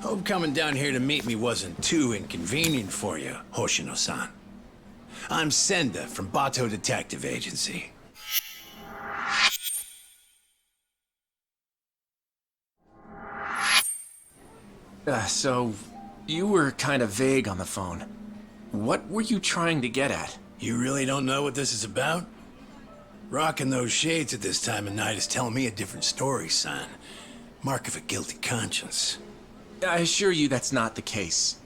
Hope coming down here to meet me wasn't too inconvenient for you, Hoshino-san. I'm Senda from Bato Detective Agency. So, you were kind of vague on the phone. What were you trying to get at? You really don't know what this is about? Rocking those shades at this time of night is telling me a different story, son. Mark of a guilty conscience. I assure you that's not the case.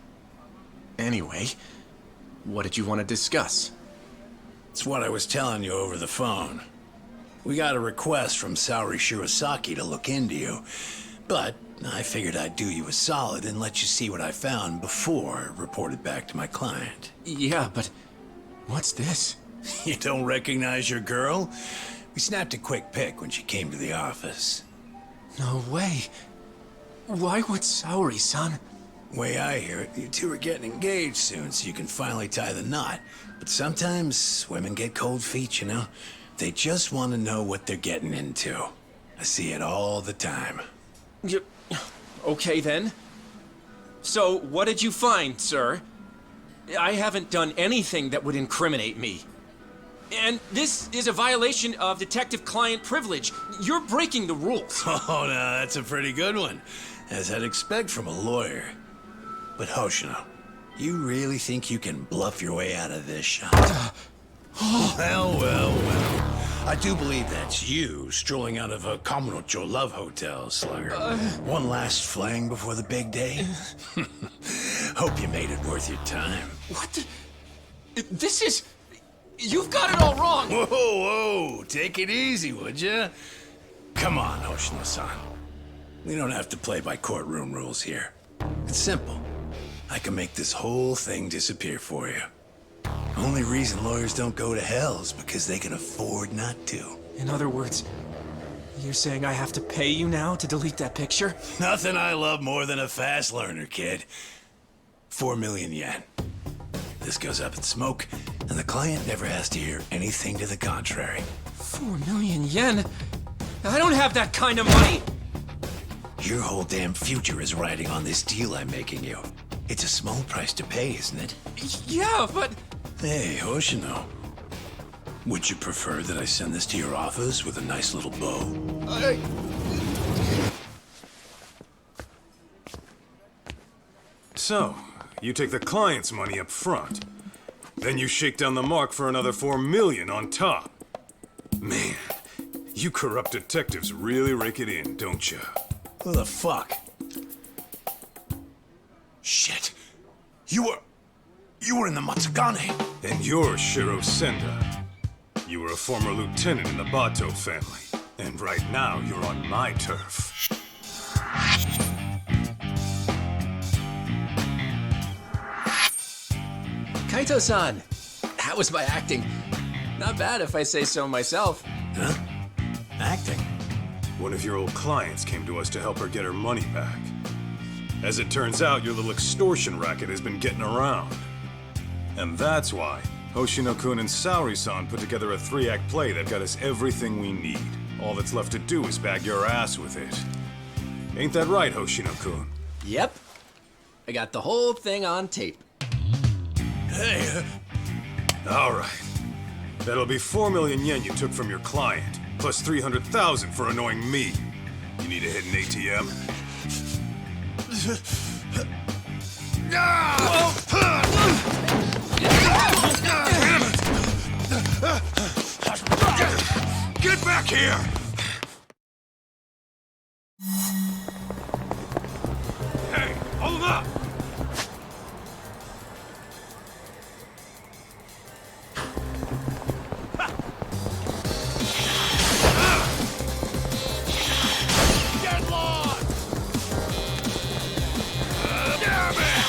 Anyway, what did you want to discuss? It's what I was telling you over the phone. We got a request from Saori Shirosaki to look into you, but I figured I'd do you a solid and let you see what I found before I reported back to my client. Yeah, but what's this? You don't recognize your girl? We snapped a quick pic when she came to the office. No way. Why would Saori-san? Way I hear it, you two are getting engaged soon so you can finally tie the knot. But sometimes women get cold feet, you know? They just want to know what they're getting into. I see it all the time. Okay then. So, what did you find, sir? I haven't done anything that would incriminate me. And this is a violation of detective-client privilege. You're breaking the rules. Oh, no, that's a pretty good one, as I'd expect from a lawyer. But Hoshino, you really think you can bluff your way out of this shop? Well. I do believe that's you strolling out of a Kamurocho love hotel, Slugger. One last fling before the big day? Hope you made it worth your time. What the... This is... You've got it all wrong! Whoa, take it easy, would ya? Come on, Hoshino-san. We don't have to play by courtroom rules here. It's simple. I can make this whole thing disappear for you. Only reason lawyers don't go to hell is because they can afford not to. In other words, you're saying I have to pay you now to delete that picture? Nothing I love more than a fast learner, kid. 4 million yen. This goes up in smoke, and the client never has to hear anything to the contrary. 4 million yen? I don't have that kind of money! Your whole damn future is riding on this deal I'm making you. It's a small price to pay, isn't it? Yeah, but... Hey, Hoshino. Would you prefer that I send this to your office with a nice little bow? So, you take the client's money up front. Then you shake down the mark for another 4 million on top. Man, you corrupt detectives really rake it in, don't you? Who the fuck? Shit. You were in the Matsugane. And you're Shiro Senda. You were a former lieutenant in the Bato family. And right now, you're on my turf. Kaito-san, that was my acting. Not bad if I say so myself. Huh? Acting? One of your old clients came to us to help her get her money back. As it turns out, your little extortion racket has been getting around. And that's why Hoshino-kun and Saori-san put together a 3-act play that got us everything we need. All that's left to do is bag your ass with it. Ain't that right, Hoshino-kun? Yep. I got the whole thing on tape. Hey, All right. That'll be 4 million yen you took from your client, plus 300,000 for annoying me. You need a hidden ATM? get back here! Hey, hold him up! Get lost! Damn it!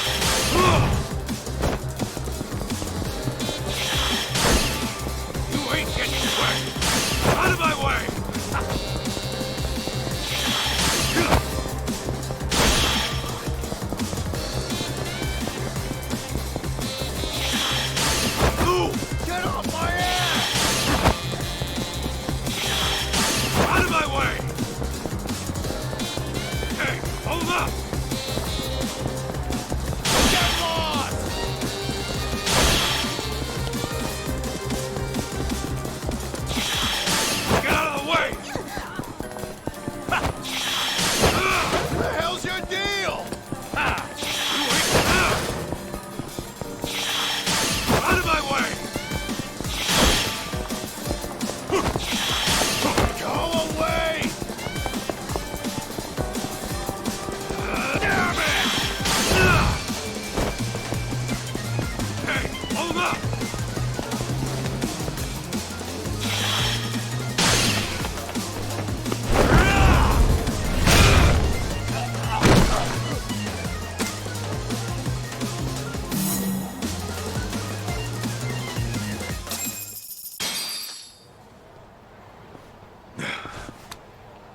You ain't getting away! Out of my way!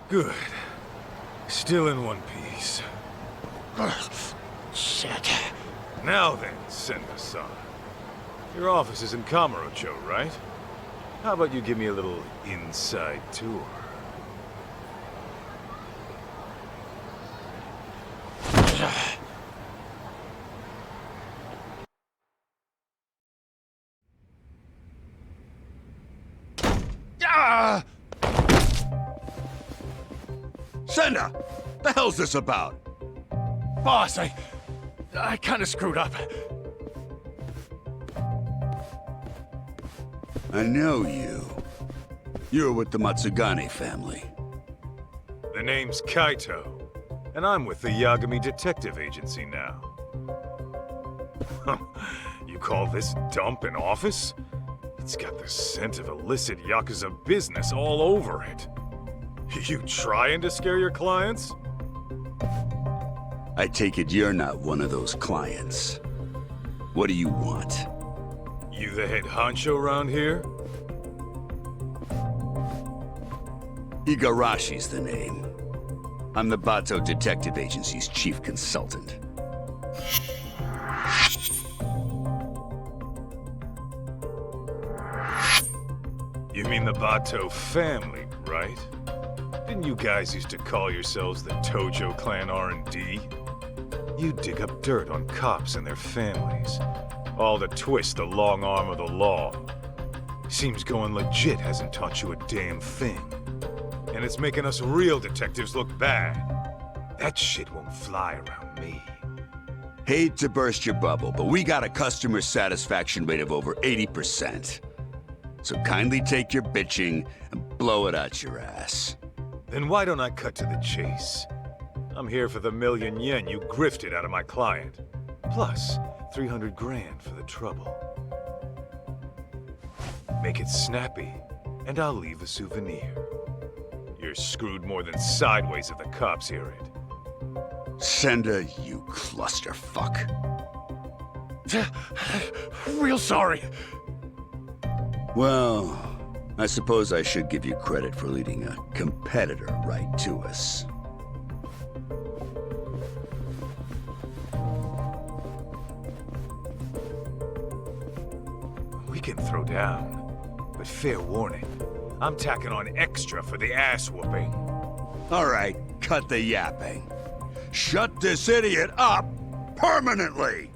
Good. Still in one piece. Shit. Now then, Senda-san. Your office is in Kamurocho, right? How about you give me a little inside tour? Ah! Senda! The hell's this about? Boss, I kind of screwed up. I know you. You're with the Matsugane family. The name's Kaito, and I'm with the Yagami Detective Agency now. You call this dump an office? It's got the scent of illicit Yakuza business all over it. You trying to scare your clients? I take it you're not one of those clients. What do you want? You the head honcho around here? Igarashi's the name. I'm the Bato Detective Agency's chief consultant. You mean the Bato family, right? Didn't you guys used to call yourselves the Tojo Clan R&D? You dig up dirt on cops and their families, all to twist the long arm of the law. Seems going legit hasn't taught you a damn thing. And it's making us real detectives look bad. That shit won't fly around me. Hate to burst your bubble, but we got a customer satisfaction rate of over 80%. So kindly take your bitching and blow it out your ass. Then why don't I cut to the chase? I'm here for the million yen you grifted out of my client. Plus, 300 grand for the trouble. Make it snappy, and I'll leave a souvenir. You're screwed more than sideways if the cops hear it. Senda, you clusterfuck. Real sorry. Well, I suppose I should give you credit for leading a competitor right to us. We can throw down, but fair warning. I'm tacking on extra for the ass whooping. All right, cut the yapping. Shut this idiot up permanently!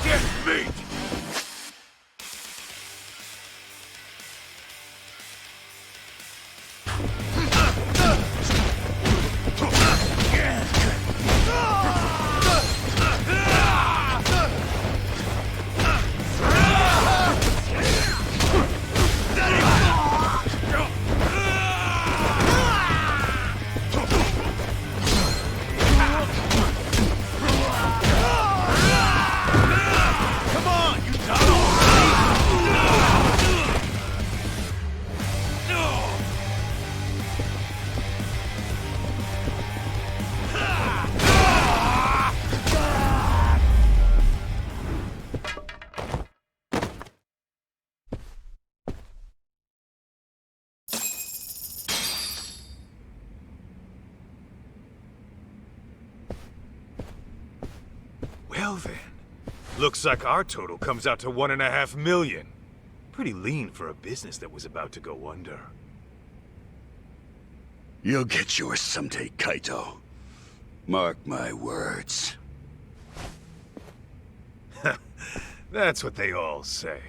Get meat! Well then, looks like our total comes out to 1.5 million. Pretty lean for a business that was about to go under. You'll get yours someday, Kaito. Mark my words. That's what they all say.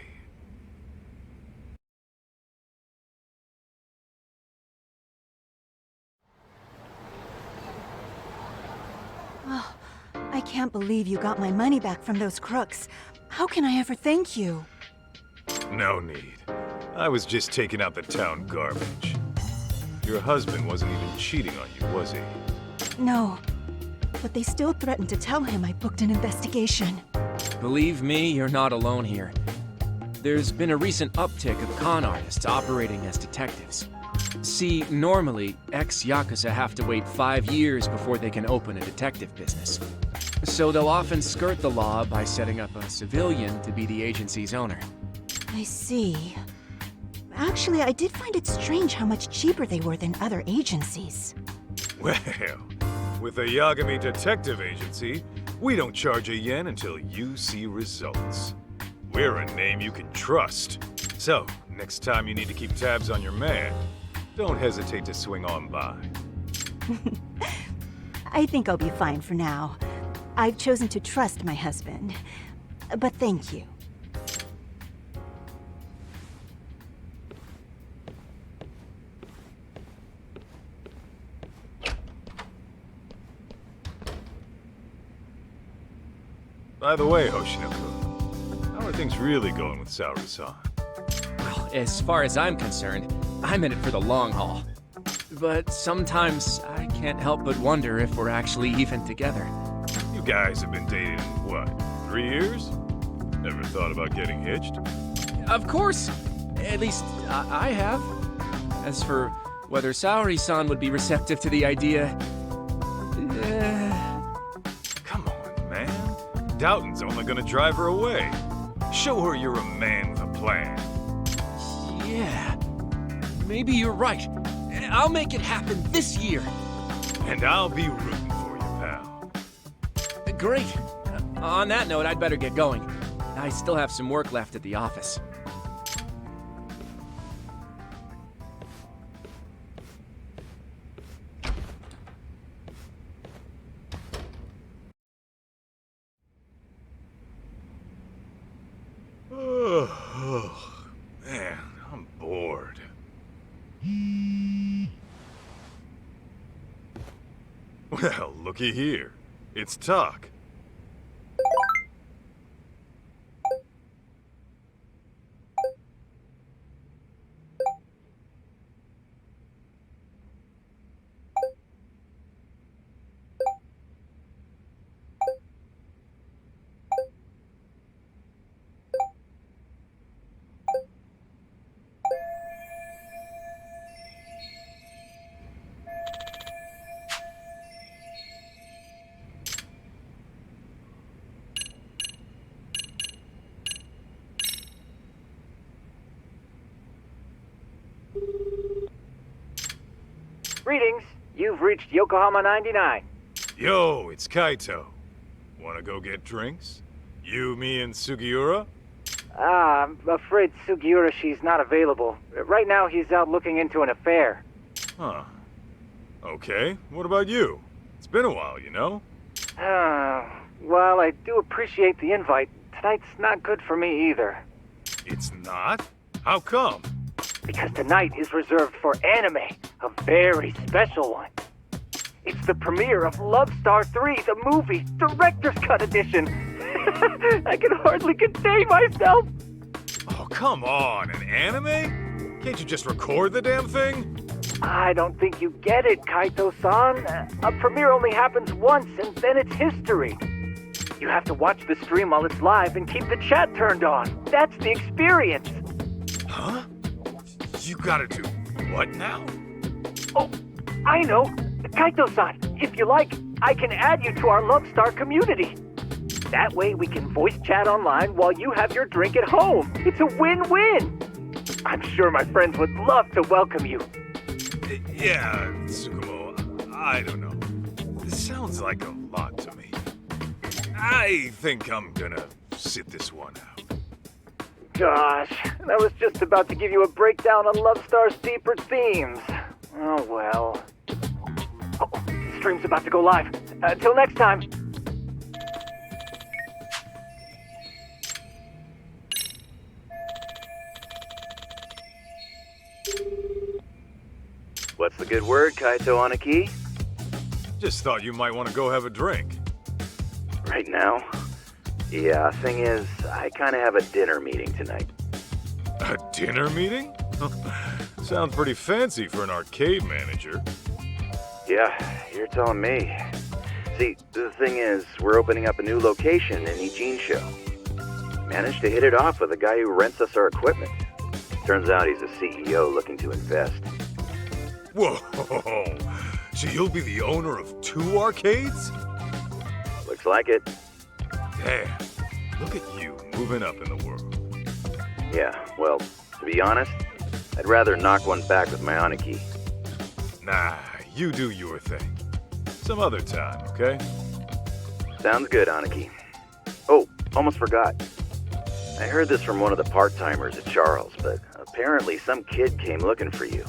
I can't believe you got my money back from those crooks. How can I ever thank you? No need. I was just taking out the town garbage. Your husband wasn't even cheating on you, was he? No. But they still threatened to tell him I booked an investigation. Believe me, you're not alone here. There's been a recent uptick of con artists operating as detectives. See, normally, ex-Yakuza have to wait 5 years before they can open a detective business. So they'll often skirt the law by setting up a civilian to be the agency's owner. I see. Actually, I did find it strange how much cheaper they were than other agencies. Well, with the Yagami Detective Agency, we don't charge a yen until you see results. We're a name you can trust. So, next time you need to keep tabs on your man, don't hesitate to swing on by. I think I'll be fine for now. I've chosen to trust my husband. But thank you. By the way, Hoshino-kun, how are things really going with Saori-san? Well, as far as I'm concerned, I'm in it for the long haul. But sometimes I can't help but wonder if we're actually even together. You guys have been dating, what, 3 years? Never thought about getting hitched? Of course! At least, I have. As for whether Saori-san would be receptive to the idea... Come on, man. Doughton's only gonna drive her away. Show her you're a man with a plan. Yeah, maybe you're right. I'll make it happen this year. And I'll be rooting for you, pal. Great. On that note, I'd better get going. I still have some work left at the office. Oh, man, I'm bored. Well, looky here. It's talk. Greetings. You've reached Yokohama 99. Yo, it's Kaito. Wanna go get drinks? You, me, and Sugiura? I'm afraid Sugiura, she's not available. Right now, he's out looking into an affair. Huh. Okay, what about you? It's been a while, you know? Well, I do appreciate the invite. Tonight's not good for me either. It's not? How come? Because tonight is reserved for anime, a very special one. It's the premiere of Love Star 3, the movie, Director's Cut Edition. I can hardly contain myself. Oh, come on, an anime? Can't you just record the damn thing? I don't think you get it, Kaito-san. A premiere only happens once, and then it's history. You have to watch the stream while it's live and keep the chat turned on. That's the experience. Huh? You gotta do what now? Oh, I know. Kaito-san, if you like, I can add you to our Love Star community. That way we can voice chat online while you have your drink at home. It's a win-win. I'm sure my friends would love to welcome you. Yeah, Tsukumo, I don't know. This sounds like a lot to me. I think I'm gonna sit this one out. Gosh, I was just about to give you a breakdown on Love Star's deeper themes. Oh well. stream's about to go live. Till next time. What's the good word, Kaito on a key? Just thought you might want to go have a drink. Right now? Yeah, thing is, I kind of have a dinner meeting tonight. A dinner meeting? Sounds pretty fancy for an arcade manager. Yeah, you're telling me. See, the thing is, we're opening up a new location in Ch1. Managed to hit it off with a guy who rents us our equipment. Turns out he's a CEO looking to invest. Whoa! So you'll be the owner of 2 arcades? Looks like it. Damn, look at you moving up in the world. Yeah, well, to be honest, I'd rather knock one back with my Aniki. Nah, you do your thing. Some other time, okay? Sounds good, Aniki. Oh, almost forgot. I heard this from one of the part-timers at Charles, but apparently some kid came looking for you.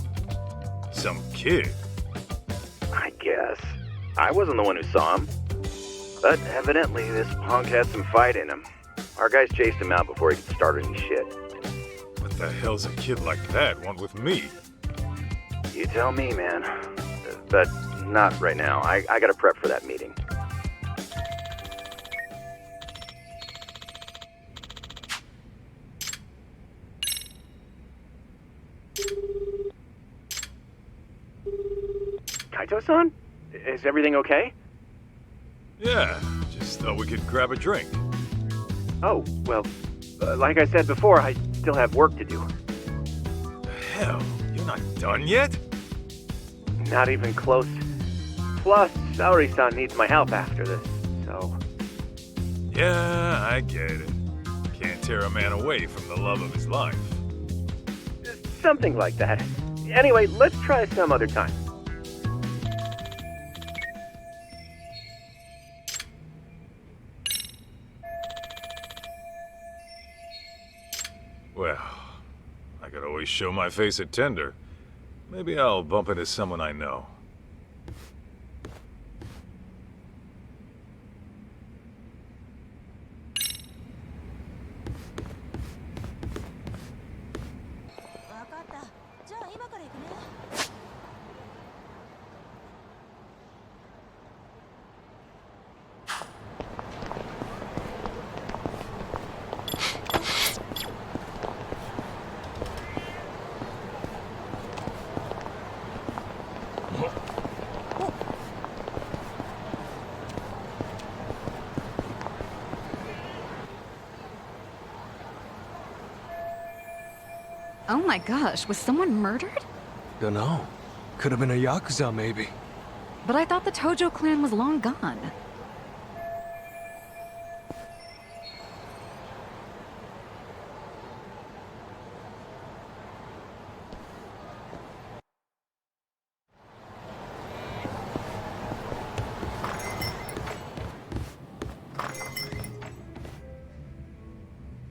Some kid? I guess. I wasn't the one who saw him. But evidently this punk had some fight in him. Our guys chased him out before he could start any shit. What the hell's a kid like that want with me? You tell me, man. But not right now. I gotta prep for that meeting. Kaito-san? Is everything okay? Yeah, just thought we could grab a drink. Oh, well, like I said before, I still have work to do. Hell, you're not done yet? Not even close. Plus, Saori-san needs my help after this, so... Yeah, I get it. Can't tear a man away from the love of his life. Something like that. Anyway, let's try some other time. Well, I could always show my face at Tender. Maybe I'll bump into someone I know. Oh my gosh, was someone murdered? Dunno. Could have been a Yakuza, maybe. But I thought the Tojo clan was long gone.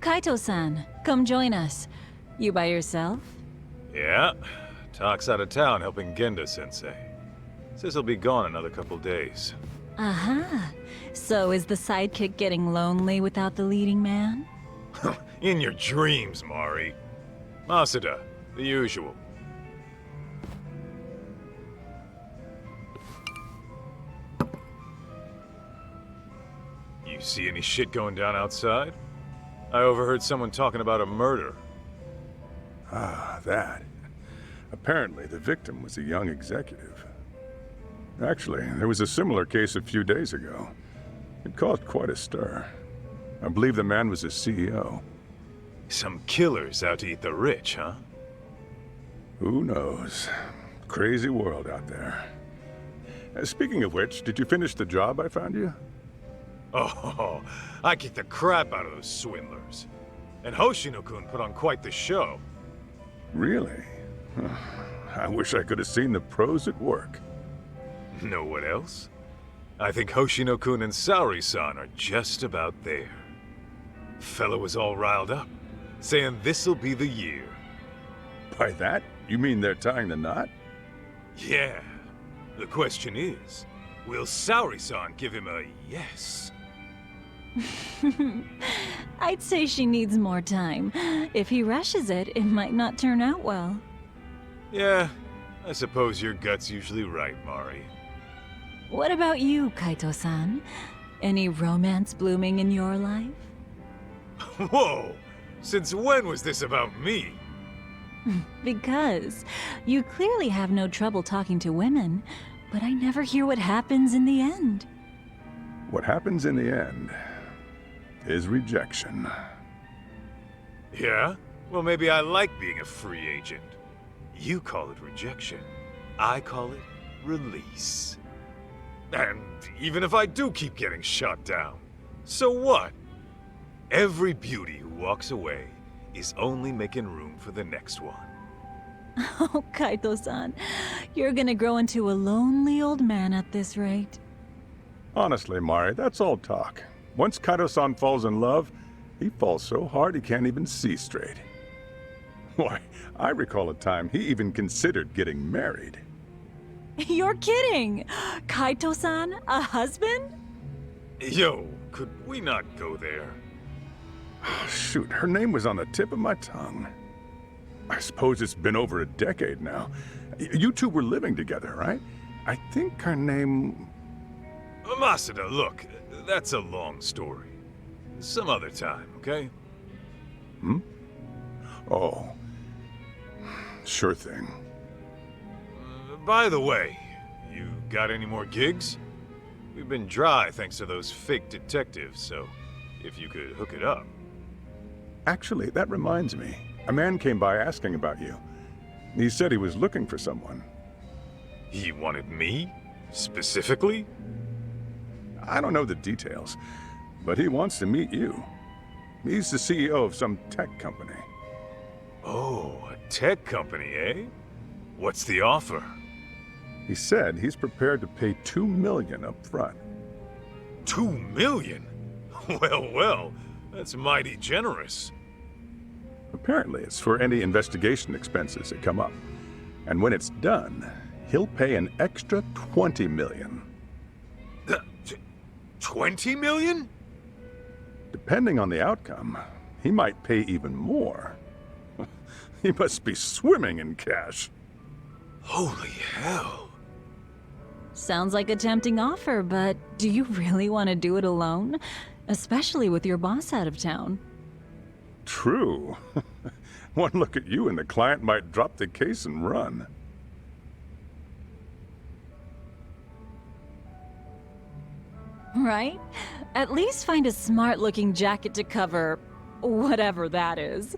Kaito-san, come join us. You by yourself? Yeah, Talk's out of town helping Genda-sensei. Says he'll be gone another couple days. Uh-huh. So is the sidekick getting lonely without the leading man? In your dreams, Mari. Masuda, the usual. You see any shit going down outside? I overheard someone talking about a murder. Ah, that. Apparently, the victim was a young executive. Actually, there was a similar case a few days ago. It caused quite a stir. I believe the man was a CEO. Some killers out to eat the rich, huh? Who knows? Crazy world out there. Speaking of which, did you finish the job I found you? Oh, I kicked the crap out of those swindlers. And Hoshino-kun put on quite the show. Really? I wish I could have seen the pros at work. Know what else? I think Hoshino-kun and Saori-san are just about there. Fella was all riled up, saying this'll be the year. By that, you mean they're tying the knot? Yeah. The question is, Will Saori-san give him a yes? I'd say she needs more time. If he rushes it, it might not turn out well. Yeah, I suppose your gut's usually right, Mari. What about you, Kaito-san? Any romance blooming in your life? Whoa! Since when was this about me? Because you clearly have no trouble talking to women, but I never hear what happens in the end. What happens in the end is rejection. Yeah? Well, maybe I like being a free agent. You call it rejection. I call it release. And even if I do keep getting shot down, so what? Every beauty who walks away is only making room for the next one. Oh, Kaito-san, you're gonna grow into a lonely old man at this rate. Honestly, Mari, that's all talk. Once Kaito-san falls in love, he falls so hard he can't even see straight. Why, I recall a time he even considered getting married. You're kidding! Kaito-san, a husband? Yo, could we not go there? Shoot, her name was on the tip of my tongue. I suppose it's been over a decade now. You two were living together, right? I think her name... Masada, look, that's a long story. Some other time, okay? Hmm? Oh. Sure thing. By the way, you got any more gigs? We've been dry thanks to those fake detectives, so if you could hook it up. Actually, that reminds me. A man came by asking about you. He said he was looking for someone. He wanted me? Specifically? I don't know the details, but he wants to meet you. He's the CEO of some tech company. Oh, a tech company, eh? What's the offer? He said he's prepared to pay $2 million up front. $2 million? Well, that's mighty generous. Apparently, it's for any investigation expenses that come up. And when it's done, he'll pay an extra $20 million. 20 million? Depending on the outcome, he might pay even more. He must be swimming in cash. Holy hell. Sounds like a tempting offer, but do you really want to do it alone? Especially with your boss out of town. True. One look at you and the client might drop the case and run. Right? At least find a smart-looking jacket to cover whatever that is.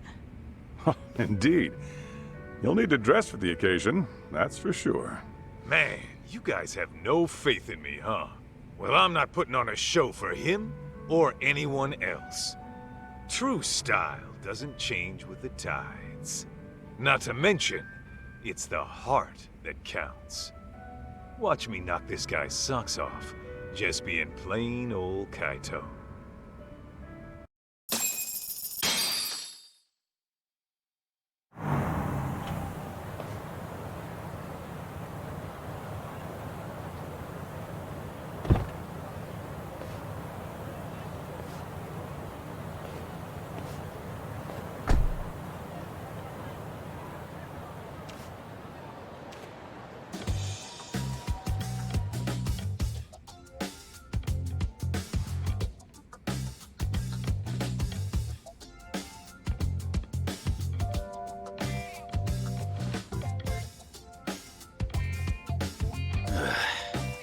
Indeed. You'll need to dress for the occasion, that's for sure. Man, you guys have no faith in me, huh? Well, I'm not putting on a show for him or anyone else. True style doesn't change with the tides. Not to mention, it's the heart that counts. Watch me knock this guy's socks off, just being plain old Kaito.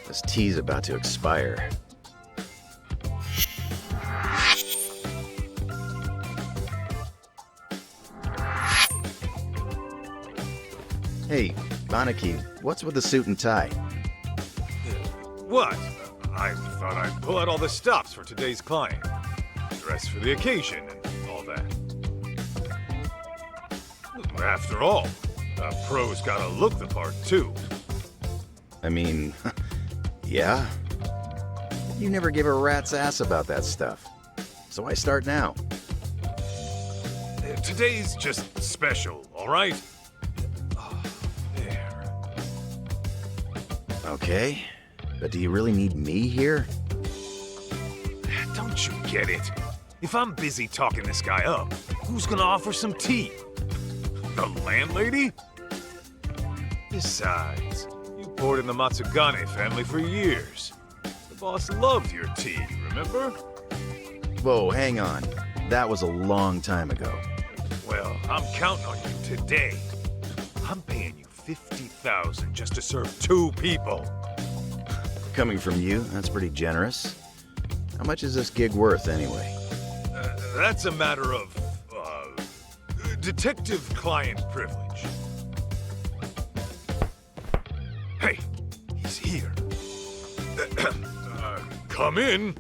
This tea's about to expire. Hey, Maneki, what's with the suit and tie? What? I thought I'd pull out all the stops for today's client. Dress for the occasion and all that. After all, a pro's gotta look the part too. I mean, yeah. You never give a rat's ass about that stuff. So I start now. Today's just special, all right? Oh, there. Okay. But do you really need me here? Don't you get it? If I'm busy talking this guy up, who's gonna offer some tea? The landlady? Besides, you poured in the Matsugane family for years. The boss loved your tea, remember? Whoa, hang on. That was a long time ago. Well, I'm counting on you today. I'm paying you 50,000 just to serve 2 people. Coming from you, that's pretty generous. How much is this gig worth, anyway? That's a matter of, detective-client privilege. Hey, he's here. Come in.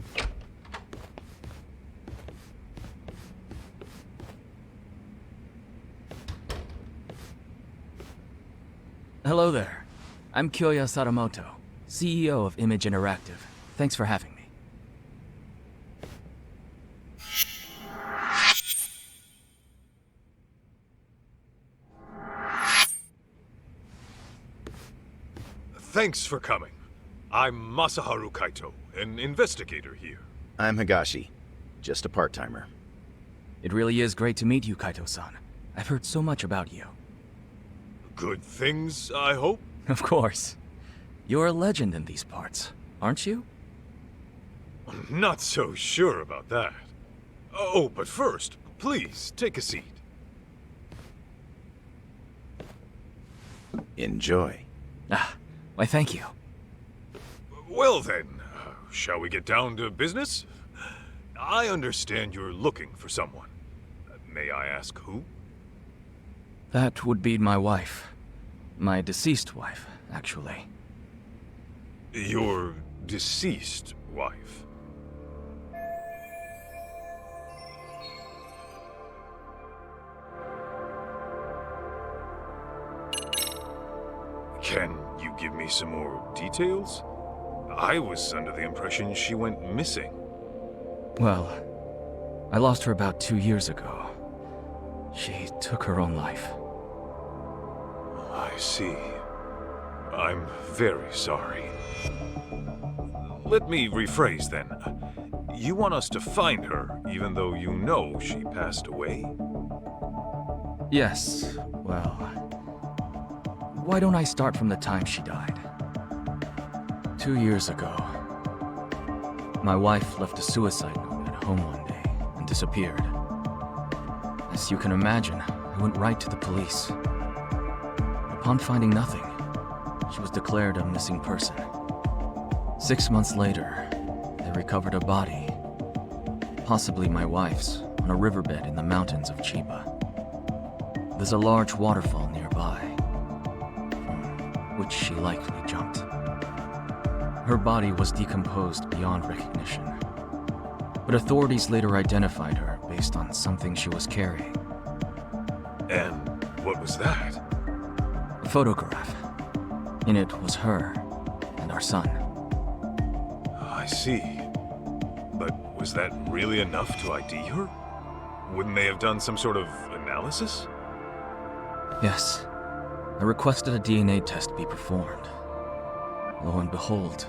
Hello there. I'm Kyoya Sadamoto, CEO of Image Interactive. Thanks for having me. Thanks for coming. I'm Masaharu Kaito, an investigator here. I'm Higashi, just a part-timer. It really is great to meet you, Kaito-san. I've heard so much about you. Good things, I hope? Of course. You're a legend in these parts, aren't you? I'm not so sure about that. Oh, but first, please, take a seat. Enjoy. Ah, why thank you. Well then, shall we get down to business? I understand you're looking for someone. May I ask who? That would be my wife. My deceased wife, actually. Your deceased wife? Can you give me some more details? I was under the impression she went missing. Well, I lost her about 2 years ago. She took her own life. I see. I'm very sorry. Let me rephrase then. You want us to find her, even though you know she passed away? Yes, well... Why don't I start from the time she died? 2 years ago, my wife left a suicide note at home one day and disappeared. As you can imagine, I went right to the police. Upon finding nothing, she was declared a missing person. 6 months later, they recovered a body, possibly my wife's, on a riverbed in the mountains of Chiba. There's a large waterfall nearby, from which she likely jumped. Her body was decomposed beyond recognition, but authorities later identified her based on something she was carrying. And what was that? A photograph. In it was her and our son. I see. But was that really enough to ID her? Wouldn't they have done some sort of analysis? Yes. I requested a DNA test be performed. Lo and behold,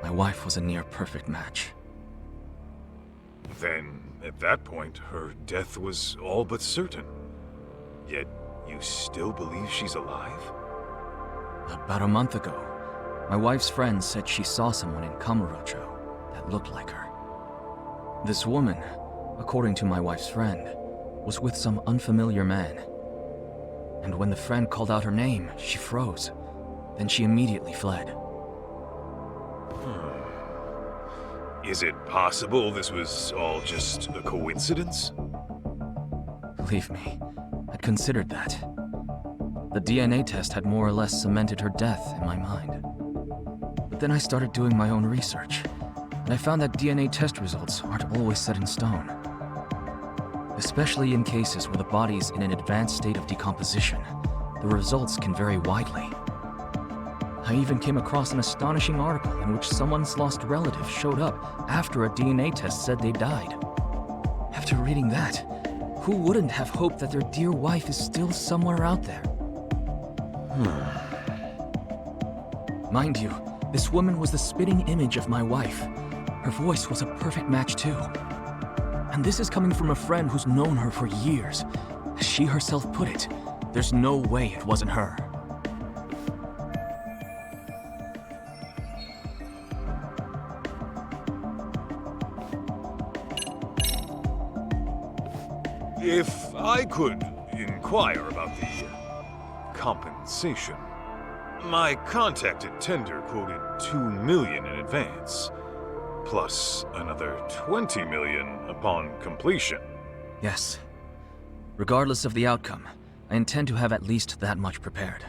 my wife was a near-perfect match. Then, at that point, her death was all but certain. Yet, you still believe she's alive? About a month ago, my wife's friend said she saw someone in Kamurocho that looked like her. This woman, according to my wife's friend, was with some unfamiliar man. And when the friend called out her name, she froze. Then she immediately fled. Is it possible this was all just a coincidence? Believe me, I'd considered that. The DNA test had more or less cemented her death in my mind. But then I started doing my own research, and I found that DNA test results aren't always set in stone. Especially in cases where the body's in an advanced state of decomposition, the results can vary widely. I even came across an astonishing article in which someone's lost relative showed up after a DNA test said they died. After reading that, who wouldn't have hoped that their dear wife is still somewhere out there? Mind you, This woman was the spitting image of my wife. Her voice was a perfect match too. And this is coming from a friend who's known her for years. As she herself put it, there's no way it wasn't her. If I could inquire about the compensation. My contacted tender quoted $2 million in advance, plus another $20 million upon completion. Yes. Regardless of the outcome, I intend to have at least that much prepared.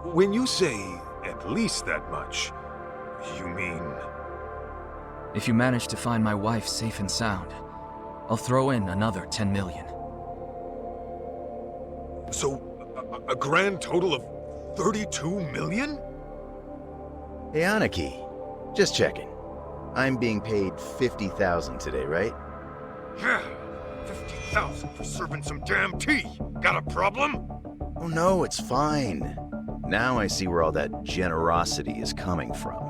When you say at least that much, you mean... If you manage to find my wife safe and sound, I'll throw in another 10 million. So, a grand total of 32 million? Hey, Aniki. Just checking. I'm being paid 50,000 today, right? Yeah, 50,000 for serving some damn tea. Got a problem? Oh no, it's fine. Now I see where all that generosity is coming from.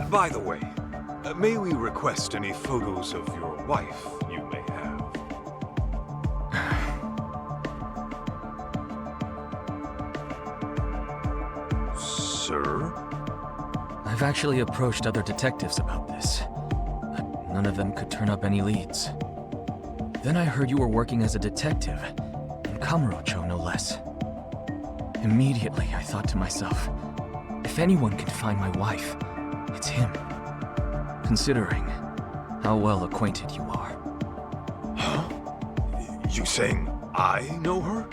By the way, may we request any photos of your wife you may have? Sir? I've actually approached other detectives about this, but none of them could turn up any leads. Then I heard you were working as a detective, in Kamurocho no less. Immediately I thought to myself, if anyone can find my wife, it's him. Considering how well acquainted you are. Huh? You saying I know her?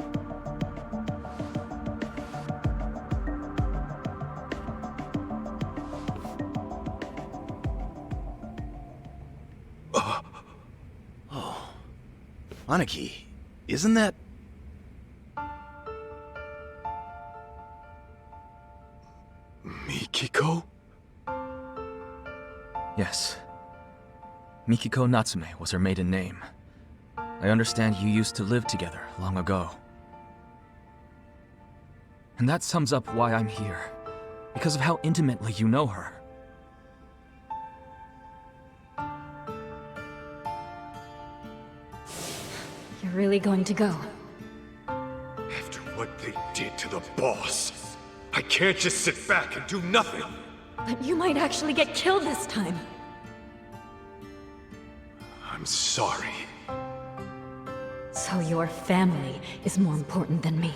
Oh. Aniki, isn't that... Mikiko? Yes. Mikiko Natsume was her maiden name. I understand you used to live together long ago. And that sums up why I'm here. Because of how intimately you know her. You're really going to go? After what they did to the boss, I can't just sit back and do nothing. But you might actually get killed this time. I'm sorry. So your family is more important than me.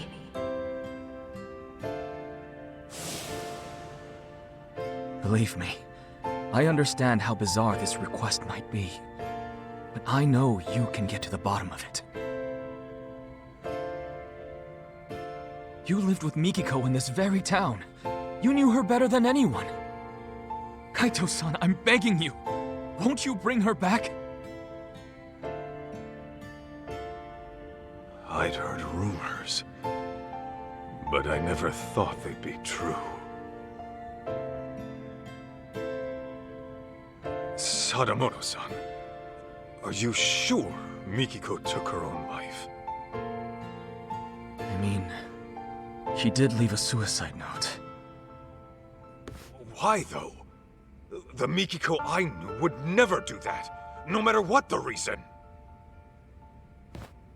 Believe me, I understand how bizarre this request might be. But I know you can get to the bottom of it. You lived with Mikiko in this very town. You knew her better than anyone. Kaito-san, I'm begging you. Won't you bring her back? I'd heard rumors, but I never thought they'd be true. Sadamoto-san, are you sure Mikiko took her own life? I mean, she did leave a suicide note. Why, though? The Mikiko I knew would never do that, no matter what the reason.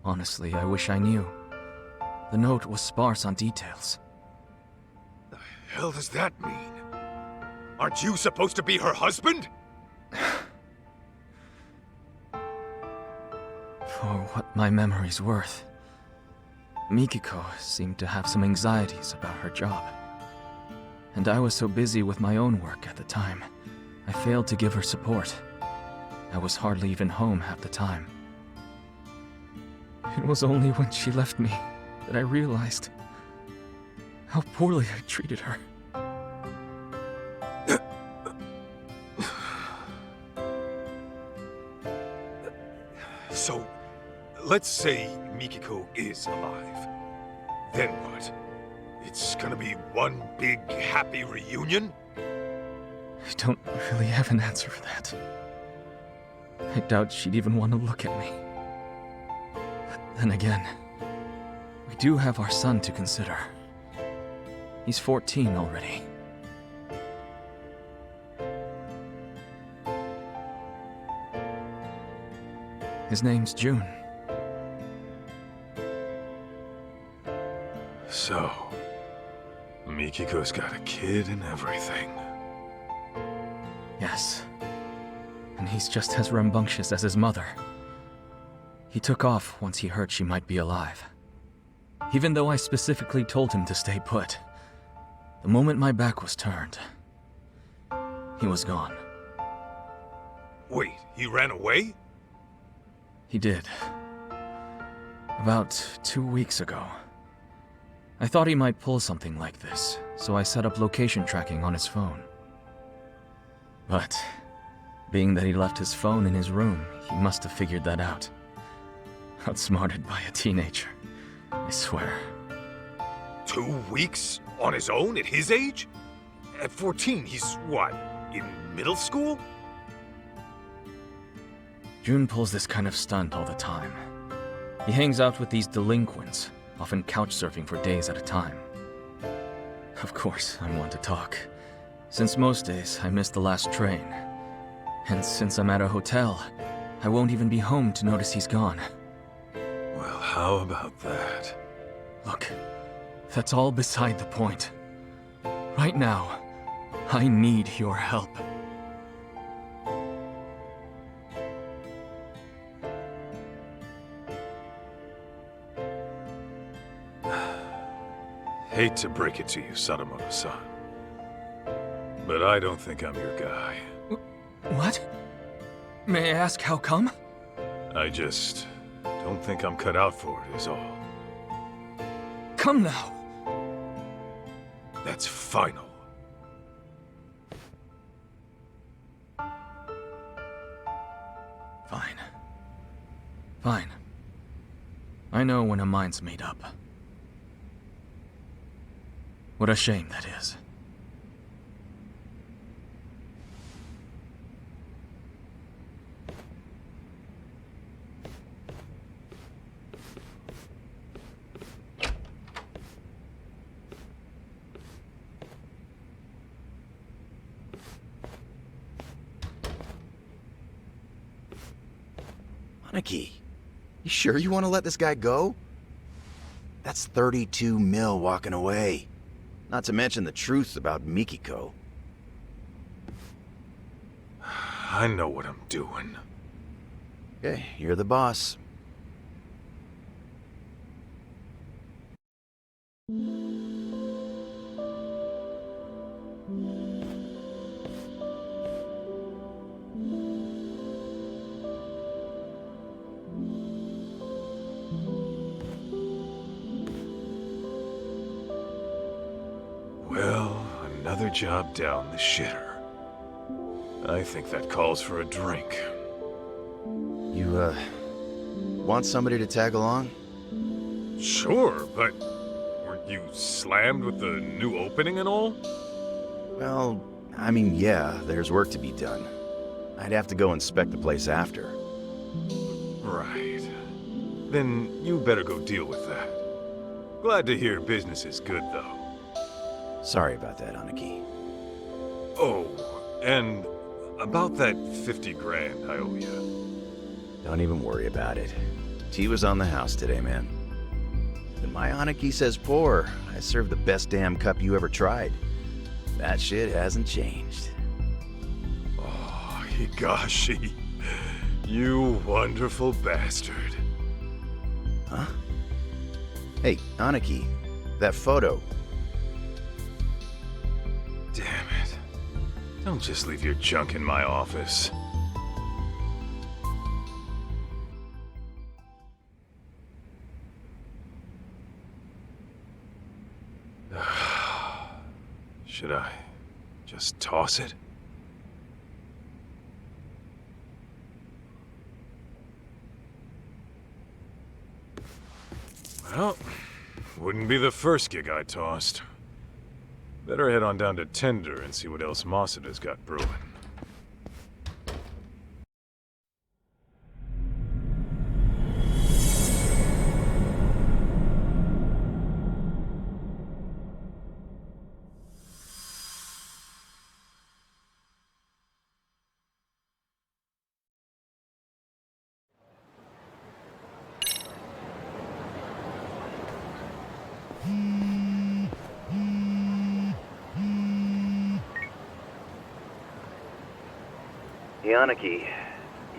Honestly, I wish I knew. The note was sparse on details. The hell does that mean? Aren't you supposed to be her husband? For what my memory's worth, Mikiko seemed to have some anxieties about her job. And I was so busy with my own work at the time, I failed to give her support. I was hardly even home half the time. It was only when she left me that I realized how poorly I treated her. So, let's say Mikiko is alive. Then what? It's gonna be one big happy reunion? I don't really have an answer for that. I doubt she'd even want to look at me. Then again, we do have our son to consider. He's 14 already. His name's June. So, Mikiko's got a kid and everything. Yes. And he's just as rambunctious as his mother. He took off once he heard she might be alive. Even though I specifically told him to stay put. The moment my back was turned, he was gone. Wait, he ran away? He did. About 2 weeks ago. I thought he might pull something like this, so I set up location tracking on his phone. But, being that he left his phone in his room, he must have figured that out. Outsmarted by a teenager, I swear. 2 weeks on his own at his age? At 14, he's what, in middle school? June pulls this kind of stunt all the time. He hangs out with these delinquents, often couch surfing for days at a time. Of course, I'm one to talk. Since most days, I miss the last train. And since I'm at a hotel, I won't even be home to notice he's gone. Well, how about that? Look, that's all beside the point. Right now, I need your help. Hate to break it to you, Sadamoto-san, but I don't think I'm your guy. What? May I ask how come? I just don't think I'm cut out for it, is all. Come now. That's final. Fine. Fine. I know when a mind's made up. What a shame that is. Aniki, you sure you want to let this guy go? That's 32 mil walking away. Not to mention the truth about Mikiko. I know what I'm doing. Okay, you're the boss. Well, another job down the shitter. I think that calls for a drink. You, want somebody to tag along? Sure, but weren't you slammed with the new opening and all? Well, I mean, yeah, there's work to be done. I'd have to go inspect the place after. Right. Then you better go deal with that. Glad to hear business is good, though. Sorry about that, Aniki. Oh, and about that 50 grand I owe you. Don't even worry about it. Tea was on the house today, man. When my Aniki says pour, I serve the best damn cup you ever tried. That shit hasn't changed. Oh, Higashi. You wonderful bastard. Huh? Hey, Aniki, that photo. Damn it. Don't just leave your junk in my office. Should I just toss it? Well, wouldn't be the first gig I tossed. Better head on down to Tender and see what else Masuda's got brewing. Yanaki,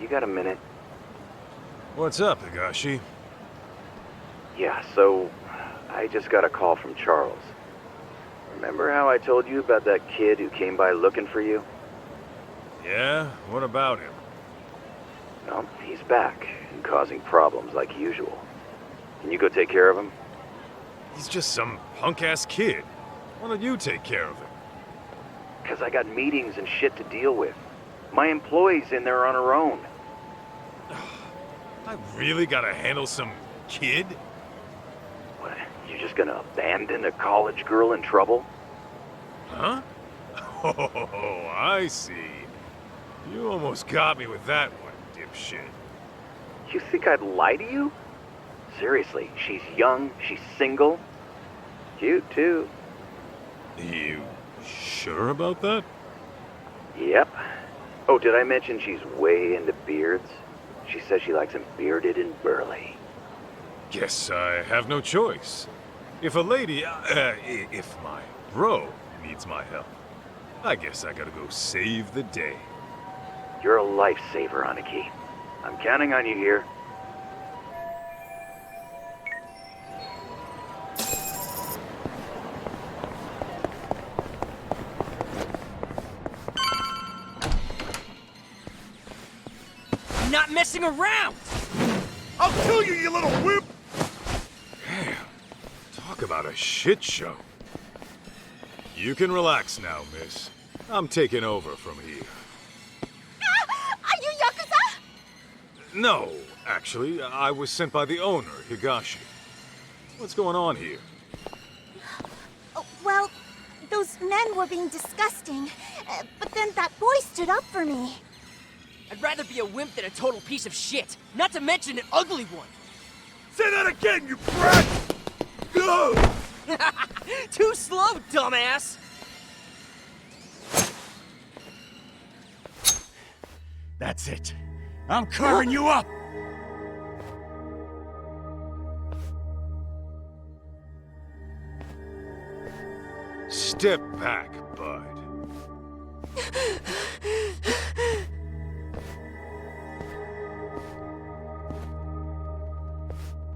you got a minute? What's up, Higashi? Yeah, so I just got a call from Charles. Remember how I told you about that kid who came by looking for you? Yeah? What about him? Well, he's back and causing problems like usual. Can you go take care of him? He's just some punk-ass kid. Why don't you take care of him? Because I got meetings and shit to deal with. My employee's in there on her own. I really gotta handle some kid? What, you just gonna abandon a college girl in trouble? Huh? Oh, I see. You almost got me with that one, dipshit. You think I'd lie to you? Seriously, she's young, she's single. Cute, too. You sure about that? Yep. Oh, did I mention she's way into beards? She says she likes them bearded and burly. Guess I have no choice. If a lady, if my bro needs my help, I guess I gotta go save the day. You're a lifesaver, Aniki. I'm counting on you here. Not messing around! I'll kill you, you little wimp! Damn. Talk about a shit show. You can relax now, miss. I'm taking over from here. Are you Yakuza? No, actually, I was sent by the owner, Higashi. What's going on here? Oh, well, those men were being disgusting, but then that boy stood up for me. I'd rather be a wimp than a total piece of shit. Not to mention an ugly one. Say that again, you brat! Go! Too slow, dumbass! That's it. I'm carving you up! Step back, bud.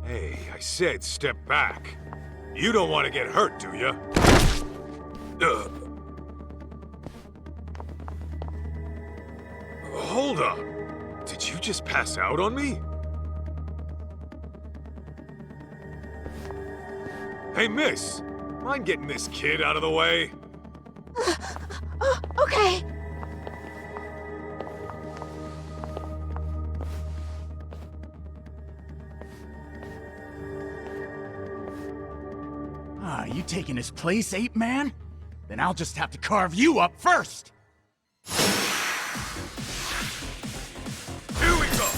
Hey, I said step back. You don't want to get hurt, do you? Hold on. Did you just pass out on me? Hey, miss. Mind getting this kid out of the way? Okay. Ah, you taking his place, ape man? Then I'll just have to carve you up first! Here we go!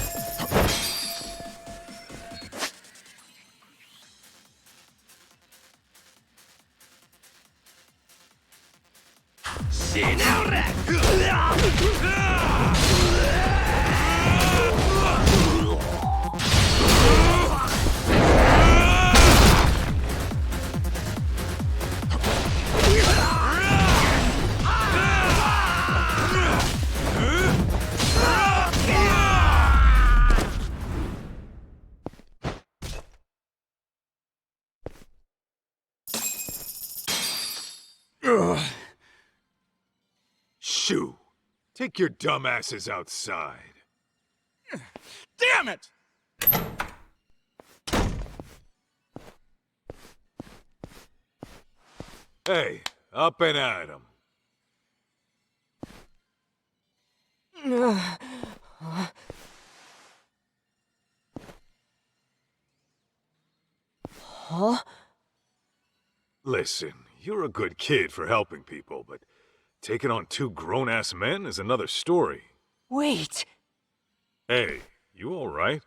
Shoo! Take your dumbasses outside. Damn it! Hey, up and at 'em. Huh? Listen, you're a good kid for helping people, but taking on two grown-ass men is another story. Wait. Hey, you all right?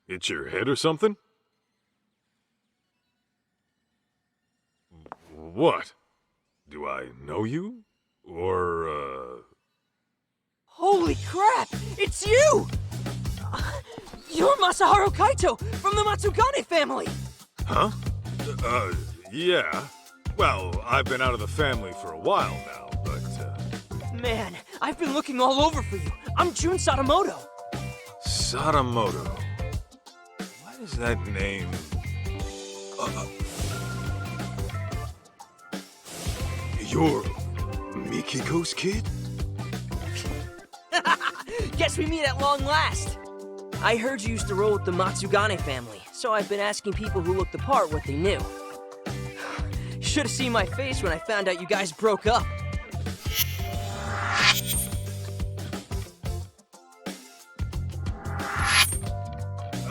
Hit your head or something? What? Do I know you? Or, Holy crap! It's you! You're Masaharu Kaito from the Matsugane family! Huh? Yeah. Well, I've been out of the family for a while now, but, Man, I've been looking all over for you. I'm Jun Sadamoto. Sadamoto. Why does that name... You're Mikiko's kid? Guess we meet at long last. I heard you used to roll with the Matsugane family, so I've been asking people who looked the part what they knew. Should have seen my face when I found out you guys broke up.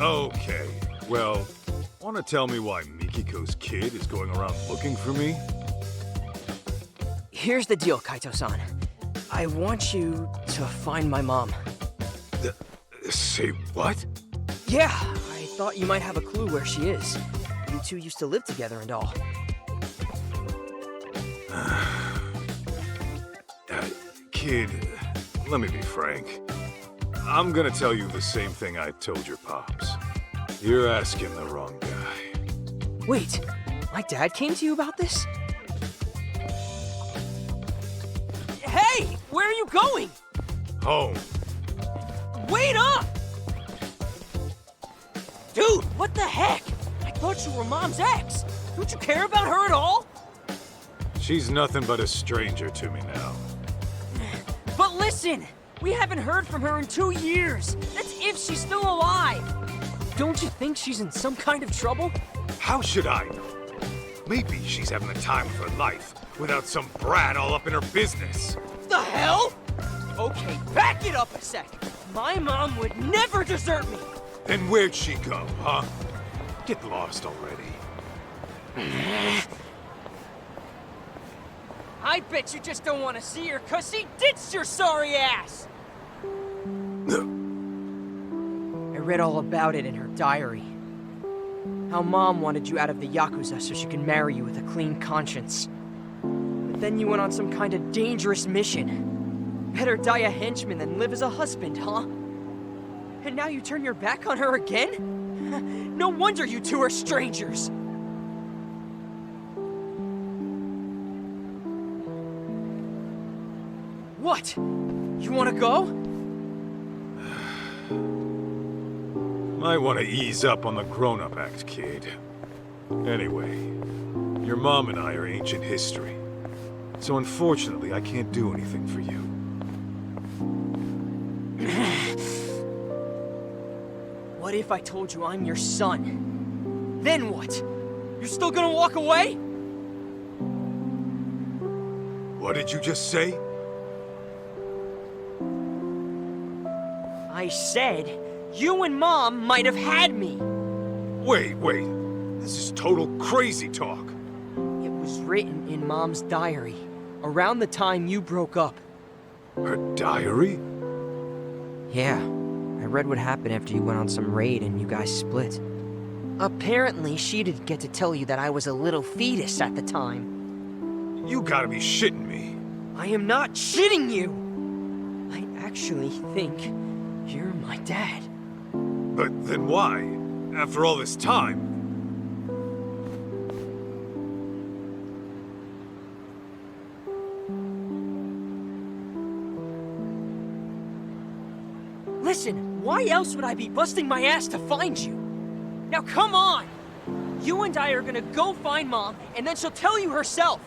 Okay, well, wanna tell me why Mikiko's kid is going around looking for me? Here's the deal, Kaito-san. I want you to find my mom. Say what? Yeah, I thought you might have a clue where she is. You two used to live together and all. Kid, let me be frank. I'm gonna tell you the same thing I told your pops. You're asking the wrong guy. Wait, my dad came to you about this? Hey, where are you going? Home. Wait up! Dude, what the heck? I thought you were Mom's ex. Don't you care about her at all? She's nothing but a stranger to me now. But listen, we haven't heard from her in 2 years. That's if she's still alive. Don't you think she's in some kind of trouble? How should I know? Maybe she's having the time of her life without some brat all up in her business. The hell? Okay, back it up a sec. My mom would never desert me. Then where'd she go, huh? Get lost already. I bet you just don't want to see her, 'cause she ditched your sorry ass! I read all about it in her diary. How Mom wanted you out of the Yakuza so she could marry you with a clean conscience. But then you went on some kind of dangerous mission. Better die a henchman than live as a husband, huh? And now you turn your back on her again? No wonder you two are strangers! What? You wanna go? Might want to ease up on the grown-up act, kid. Anyway, your mom and I are ancient history. So unfortunately, I can't do anything for you. What if I told you I'm your son? Then what? You're still gonna walk away? What did you just say? I said, you and Mom might have had me. Wait. This is total crazy talk. It was written in Mom's diary, around the time you broke up. Her diary? Yeah, I read what happened after you went on some raid and you guys split. Apparently, she didn't get to tell you that I was a little fetus at the time. You gotta be shitting me. I am not shitting you! I actually think you're my dad. But then why? After all this time? Listen, why else would I be busting my ass to find you? Now come on! You and I are gonna go find Mom, and then she'll tell you herself.